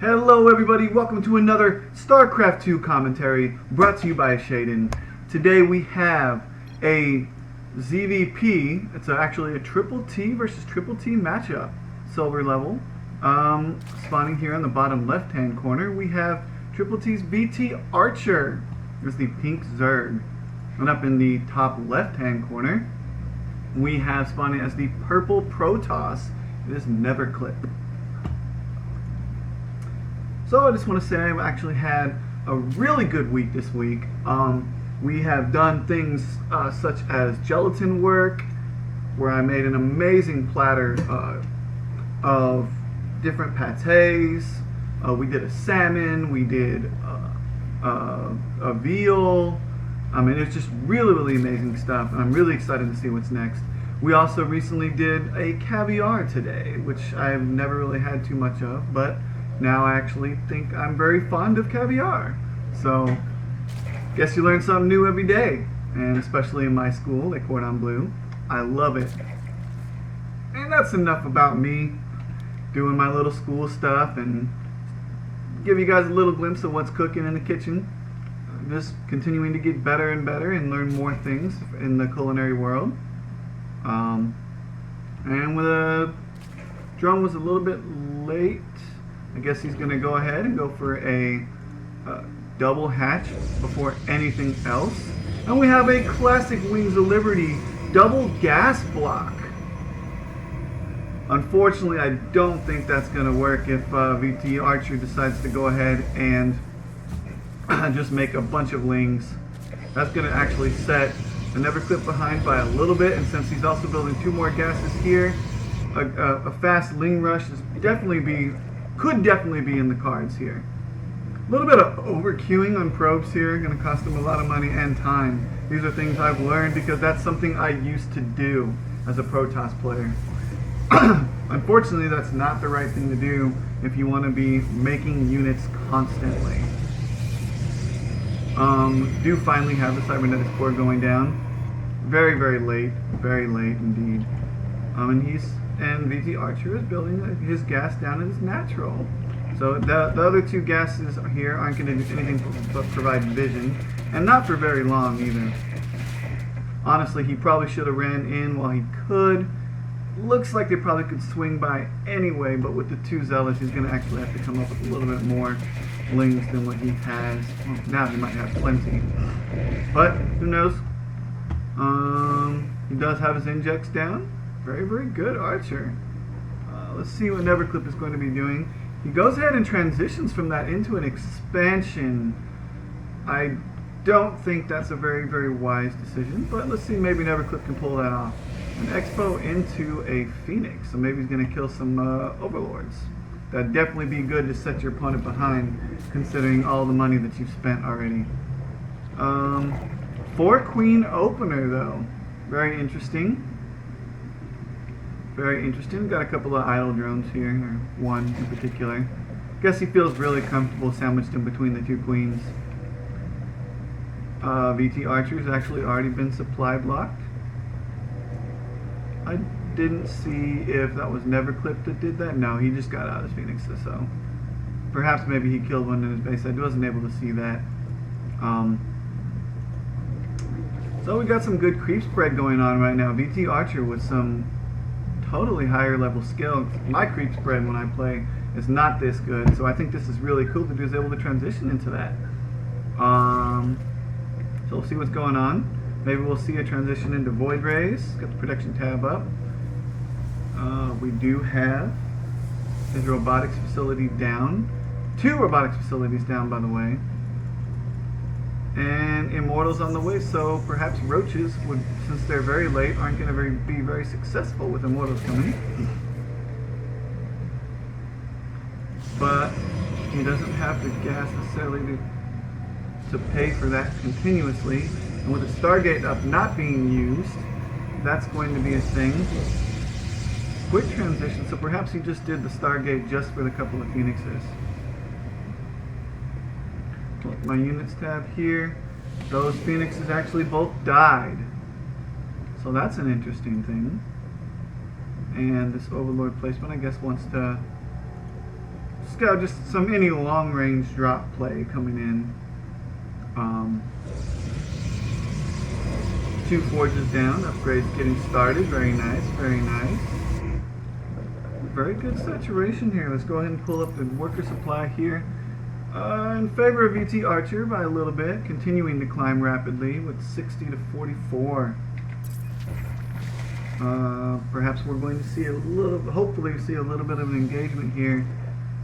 Hello everybody, welcome to another StarCraft 2 commentary brought to you by Ashaeden. Today we have a ZVP, it's actually a triple T versus triple T matchup, silver level. Spawning here on the bottom left hand corner we have triple T's VtArcher, there's the pink Zerg. And up in the top left hand corner we have spawning as the purple Protoss, it is Neverclip. So I just want to say I've actually had a really good week this week. We have done things such as gelatin work, where I made an amazing platter of different pâtés. We did a salmon, we did a veal. I mean, it's just really amazing stuff, and I'm really excited to see what's next. We also recently did a caviar today, which I've never really had too much of, but now I actually think I'm very fond of caviar. So, guess you learn something new every day. And especially in my school, they cordon bleu. I love it. And that's enough about me doing my little school stuff and give you guys a little glimpse of what's cooking in the kitchen. Just continuing to get better and better and learn more things in the culinary world. And with a drone was a little bit late. I guess he's going to go ahead and go for a double hatch before anything else. And we have a classic Wings of Liberty double gas block. Unfortunately, I don't think that's going to work if VtArcher decides to go ahead and just make a bunch of lings. That's going to actually set the Neverclip behind by a little bit, and since he's also building 2 more gases here, a fast ling rush is could definitely be in the cards here. A little bit of over-queuing on probes here, going to cost them a lot of money and time. These are things I've learned because that's something I used to do as a Protoss player. Unfortunately, that's not the right thing to do if you want to be making units constantly. Do finally have the cybernetics core going down. Very late indeed. And VtArcher is building his gas down as natural. So the other 2 gases here aren't going to do anything but provide vision, and not for very long either. Honestly, he probably should have ran in while he could. Looks like they probably could swing by anyway, but with the 2 zealots, he's going to actually have to come up with a little bit more lings than what he has. Well, now he might have plenty, but who knows? He does have his injects down. Very good Archer. Let's see what Neverclip is going to be doing. He goes ahead and transitions from that into an expansion. I don't think that's a very wise decision, but let's see, maybe Neverclip can pull that off. An Expo into a Phoenix, so maybe he's going to kill some Overlords. That'd definitely be good to set your opponent behind, considering all the money that you've spent already. 4 Queen opener though. Very interesting. Got a couple of idle drones here, or one in particular. Guess he feels really comfortable sandwiched in between the 2 queens. VtArcher's actually already been supply blocked. I didn't see if that was Neverclip that did that. No, he just got out of his Phoenixes, so perhaps maybe he killed one in his base. I wasn't able to see that. So we got some good creep spread going on right now. VtArcher with some totally higher level skill. My creep spread when I play is not this good, so I think this is really cool that he was able to transition into that. So we'll see what's going on. Maybe we'll see a transition into Void Rays. Got the protection tab up. We do have his robotics facility down. 2 robotics facilities down, by the way. And Immortals on the way, so perhaps Roaches would, since they're very late, aren't going to be very successful with Immortals coming. But he doesn't have the gas necessarily to pay for that continuously. And with the Stargate up not being used, that's going to be a thing. Quick transition, so perhaps he just did the Stargate just for the couple of Phoenixes. My units tab here, those Phoenixes actually both died. So that's an interesting thing. And this Overlord placement, I guess, wants to Scout, just some any long-range drop play coming in. 2 forges down, upgrades getting started. Very nice, very nice. Very good saturation here. Let's go ahead and pull up the worker supply here. In favor of VtArcher by a little bit, continuing to climb rapidly with 60 to 44. Perhaps we're going to see hopefully see a little bit of an engagement here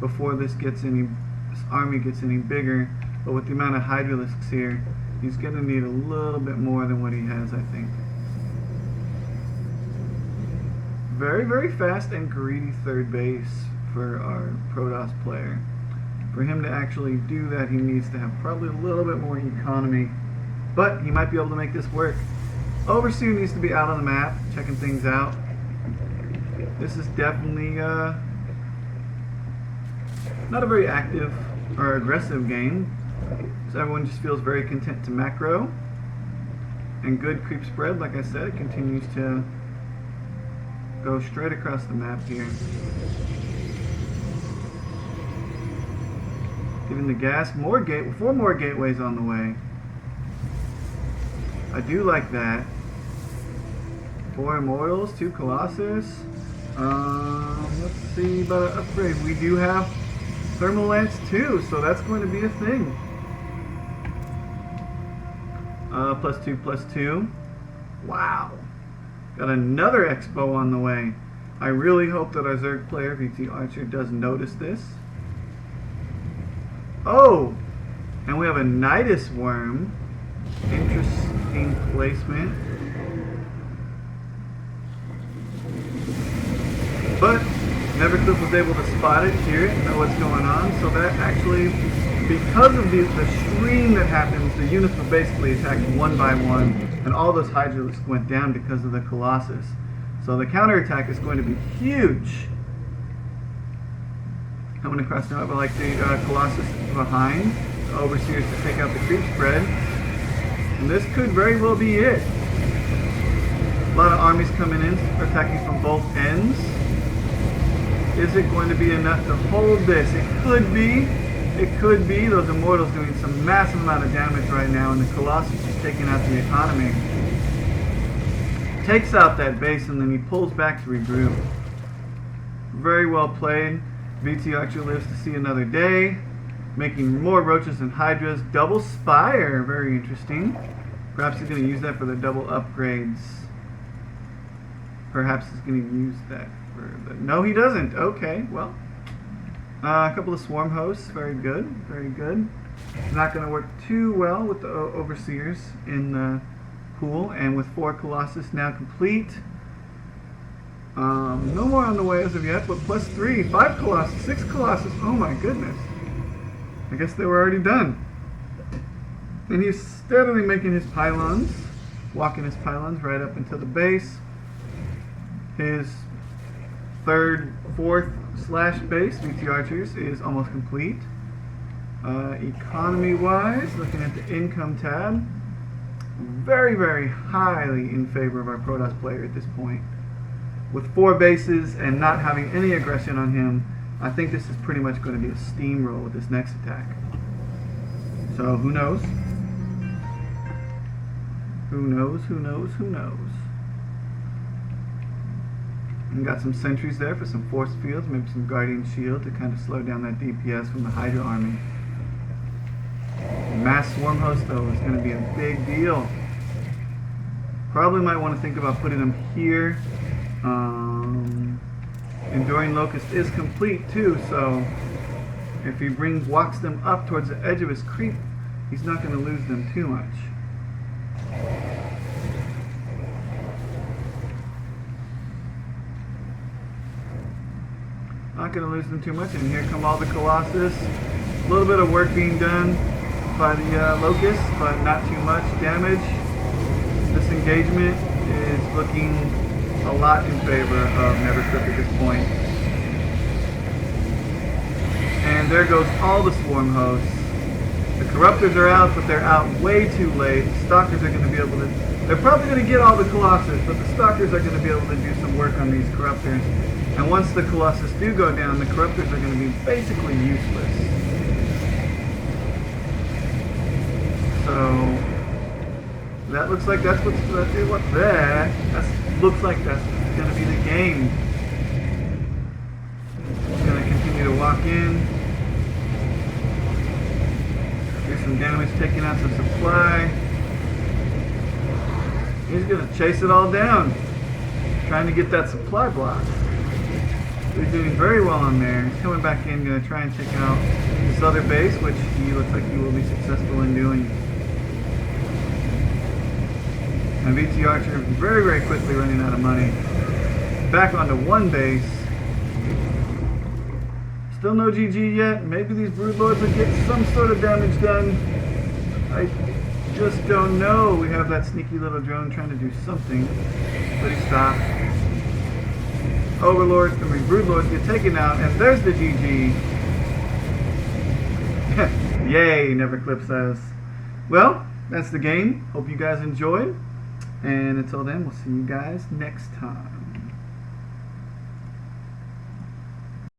before this army gets any bigger. But with the amount of Hydralisks here, he's going to need a little bit more than what he has, I think. Very, very fast and greedy third base for our Protoss player. For him to actually do that, he needs to have probably a little bit more economy. But he might be able to make this work. Overseer needs to be out on the map, checking things out. This is definitely not a very active or aggressive game. So everyone just feels very content to macro. And good creep spread, like I said, it continues to go straight across the map here. Giving the gas, 4 more gateways on the way. I do like that. 4 Immortals, 2 Colossus. Let's see about an upgrade. We do have Thermal Lance too, so that's going to be a thing. +2, +2. Wow. Got another Expo on the way. I really hope that our Zerg player, VtArcher, does notice this. Oh! And we have a Nidus Worm. Interesting placement. But Neverclip was able to spot it, hear it, know what's going on. So that actually, because of the stream that happens, the units were basically attacked one by one, and all those Hydralisks went down because of the Colossus. So the counterattack is going to be huge. Coming across now, but like the Colossus behind, the Overseers to take out the creep spread. And this could very well be it. A lot of armies coming in, attacking from both ends. Is it going to be enough to hold this? It could be. It could be. Those Immortals doing some massive amount of damage right now, and the Colossus is taking out the economy. Takes out that base, and then he pulls back to regroup. Very well played. VtArcher lives to see another day, making more Roaches and Hydras. Double Spire, very interesting. Perhaps he's going to use that for the double upgrades. Perhaps he's going to use that for the... No, he doesn't. Okay, well. A couple of Swarm Hosts, very good, very good. Not going to work too well with the Overseers in the pool, and with 4 Colossus now complete. No more on the way as of yet, but +3, 5 Colossus, 6 Colossus, oh my goodness. I guess they were already done. And he's steadily making his pylons, walking his pylons right up into the base. His 3rd, 4th / base, VtArchers, is almost complete. Economy-wise, looking at the income tab, very, very highly in favor of our Protoss player at this point. With 4 bases and not having any aggression on him, I think this is pretty much going to be a steamroll with this next attack. So who knows? Who knows, who knows, who knows? And got some sentries there for some force fields, maybe some Guardian Shield to kind of slow down that DPS from the Hydra army. Mass Swarm Host, though, is going to be a big deal. Probably might want to think about putting them here. Enduring Locust is complete too, so if he walks them up towards the edge of his creep, he's not going to lose them too much. Not going to lose them too much, and here come all the Colossus. A little bit of work being done by the Locust, but not too much damage. This engagement is looking a lot in favor of Neverclip at this point. And there goes all the Swarm Hosts. The Corruptors are out, but they're out way too late. The Stalkers are going to be able to... They're probably going to get all the Colossus, but the Stalkers are going to be able to do some work on these Corruptors. And once the Colossus do go down, the Corruptors are going to be basically useless. So that looks like that's what's there. That looks like that's going to be the game. He's going to continue to walk in. Do some damage, taking out some supply. He's going to chase it all down, trying to get that supply block. He's doing very well on there. He's coming back in, going to try and take out this other base, which he looks like he will be successful in doing. And VtArcher very, very quickly running out of money. Back onto one base. Still no GG yet. Maybe these Broodlords will get some sort of damage done. I just don't know. We have that sneaky little drone trying to do something. But he stopped. Broodlords get taken out, and there's the GG. Yay, Neverclip says. Well, that's the game. Hope you guys enjoyed. And until then, we'll see you guys next time.